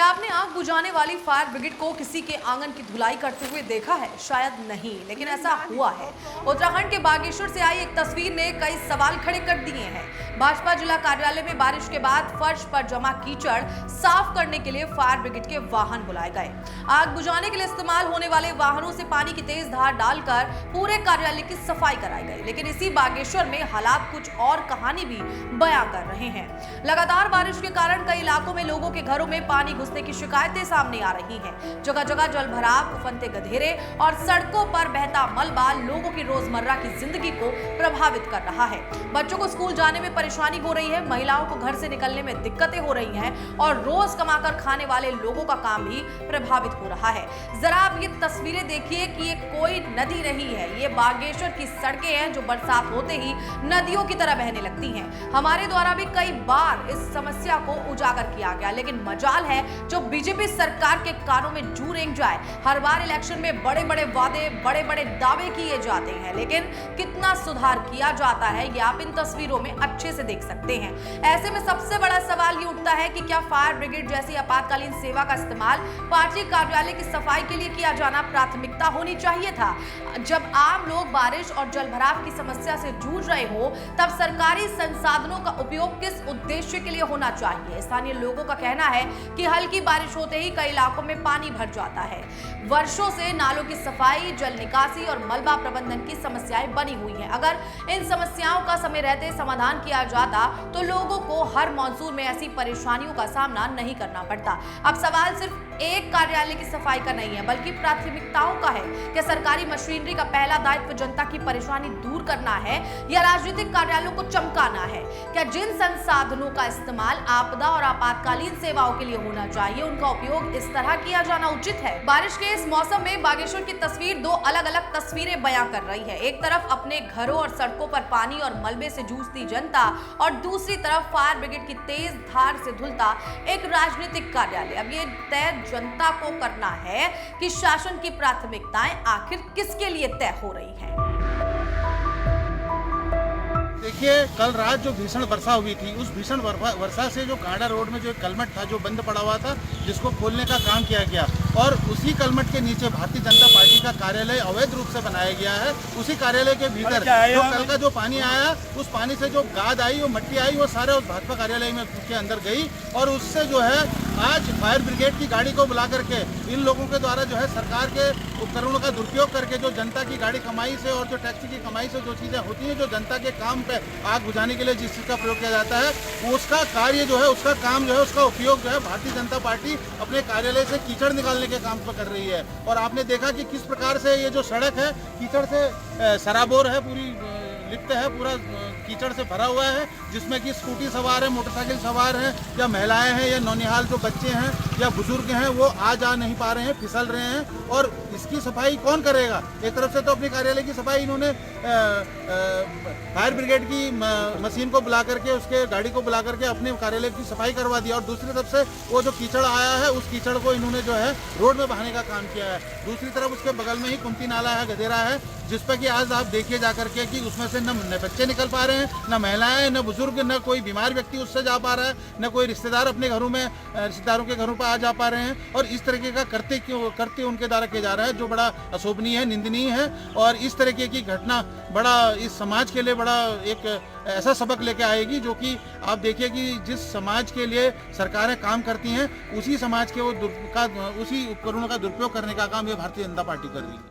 क्या आपने आग बुझाने वाली फायर ब्रिगेड को किसी के आंगन की धुलाई करते हुए देखा है? शायद नहीं, लेकिन ऐसा हुआ है। उत्तराखंड के बागेश्वर से आई एक तस्वीर ने कई सवाल खड़े कर दिए हैं। भाजपा जिला कार्यालय में बारिश के बाद फर्श पर जमा कीचड़ साफ करने के लिए फायर ब्रिगेड के वाहन बुलाए गए। आग बुझाने के लिए इस्तेमाल होने वाले वाहनों से पानी की तेज धार डालकर पूरे कार्यालय की सफाई कराई गई। लेकिन इसी बागेश्वर में हालात कुछ और कहानी भी बयां कर रहे हैं। लगातार बारिश के कारण कई इलाकों में लोगों के घरों में पानी घुसने की शिकायतें सामने आ रही हैं। जगह जगह जलभराव, उफनते गधेरे और सड़कों पर बहता मलबा लोगों की रोजमर्रा की जिंदगी को प्रभावित कर रहा है। बच्चों को स्कूल जाने में परेशानी हो रही है, महिलाओं को घर से निकलने में दिक्कतें हो रही हैं और रोज कमाकर खाने वाले लोगों का काम भी प्रभावित हो रहा है। जरा आप ये तस्वीरें देखिए कि ये कोई नदी नहीं है, ये बागेश्वर की सड़कें हैं जो बरसात होते ही नदियों की तरह बहने लगती हैं। हमारे द्वारा भी कई बार इस समस्या को उजागर किया गया, लेकिन मजाल है जो बीजेपी सरकार के कानों में जू रेंग जाए। हर बार इलेक्शन में बड़े बड़े वादे, बड़े बड़े दावे किए जाते हैं, लेकिन कितना सुधार किया जाता है ये आप इन तस्वीरों में अच्छे से देख सकते हैं। ऐसे में सबसे बड़ा सवाल ये उठता है कि क्या फायर ब्रिगेड जैसी आपातकालीन सेवा का इस्तेमाल पार्टी कार्यालय की सफाई के लिए किया जाना प्राथमिकता होनी चाहिए था? जब आम लोग बारिश और जलभराव की समस्या से जूझ रहे हो, तब सरकारी संसाधनों का उपयोग किस उद्देश्य के लिए होना चाहिए? स्थानीय लोगों का कहना है कि हल्की बारिश होते ही कई इलाकों में पानी भर जाता है। वर्षों से नालों की सफाई, जल निकासी और मलबा प्रबंधन की समस्याएं बनी हुई हैं। अगर इन समस्याओं का समय रहते समाधान किया जाता तो लोगों को हर मॉनसून में ऐसी परेशानियों का सामना नहीं करना पड़ता। अब सवाल सिर्फ एक कार्यालय की सफाई का नहीं है, बल्कि प्राथमिकताओं का है। क्या सरकारी मशीनरी का पहला दायित्व जनता की परेशानी दूर करना है या राजनीतिक कार्यालयों को चमकाना है? क्या जिन संसाधनों का इस्तेमाल आपदा और आपातकालीन सेवाओं के लिए होना चाहिए, उनका उपयोग इस तरह किया जाना उचित है? बारिश के इस मौसम में बागेश्वर की तस्वीर दो अलग अलग तस्वीरें बयां कर रही है। एक तरफ अपने घरों और सड़कों पर पानी और मलबे से जूझती जनता और दूसरी तरफ फायर ब्रिगेड की तेज धार से धुलता एक राजनीतिक कार्यालय। अब ये तय जनता को करना है कि शासन की प्राथमिकताएं आखिर किसके लिए तय हो रही हैं। देखिए, कल रात जो भीषण वर्षा हुई थी, उस भीषण वर्षा से जो कांडा रोड में जो एक कलमट था जो बंद पड़ा हुआ था, जिसको खोलने का काम किया गया और उसी कलमट के नीचे भारतीय जनता पार्टी का कार्यालय अवैध रूप से बनाया गया है। उसी कार्यालय के भीतर जो कल का जो पानी आया, उस पानी से जो गाद आई, वो मट्टी आई, वो सारे उस भाजपा कार्यालय में के अंदर गई और उससे जो है आज फायर ब्रिगेड की गाड़ी को बुला करके इन लोगों के द्वारा जो है सरकार के उपकरणों का दुरुपयोग करके जो जनता की गाड़ी कमाई से और जो टैक्सी की कमाई से जो चीज़ें होती हैं, जो जनता के काम पे आग बुझाने के लिए जिस चीज़ का प्रयोग किया जाता है, उसका कार्य जो है, उसका काम जो है, उसका उपयोग जो है भारतीय जनता पार्टी अपने कार्यालय से कीचड़ निकालने के काम पर कर रही है। और आपने देखा कि किस प्रकार से ये जो सड़क है कीचड़ से सराबोर है, पूरी लिप्त है, पूरा कीचड़ से भरा हुआ है, जिसमें कि स्कूटी सवार है, मोटरसाइकिल सवार हैं, या महिलाएं हैं, या नौनिहाल जो बच्चे हैं या बुजुर्ग हैं, वो आ जा नहीं पा रहे हैं, फिसल रहे हैं। और इसकी सफाई कौन करेगा? एक तरफ से तो अपने कार्यालय की सफाई इन्होंने फायर ब्रिगेड की मशीन को बुला करके, उसके गाड़ी को बुला करके अपने कार्यालय की सफाई करवा दिया और दूसरी तरफ से वो जो कीचड़ आया है, उस कीचड़ को इन्होंने जो है रोड में बहाने का काम किया है। दूसरी तरफ उसके बगल में ही कुमती नाला है, गधेरा है, जिस पर कि आज आप देखिए जा करके कि उसमें से न बच्चे निकल पा रहे हैं, न महिलाएं, न बुजुर्ग, न कोई बीमार व्यक्ति उससे जा पा रहा है, न कोई रिश्तेदार अपने घरों में रिश्तेदारों के घरों पर आ जा पा रहे हैं। और इस तरीके का करते उनके द्वारा किया जा रहा है, जो बड़ा अशोभनीय है, निंदनीय है। और इस तरीके की घटना बड़ा इस समाज के लिए बड़ा एक ऐसा सबक लेके आएगी, जो कि आप देखिए कि जिस समाज के लिए सरकारें काम करती हैं, उसी समाज के उसी उपकरणों का दुरुपयोग करने का काम ये भारतीय जनता पार्टी कर रही है।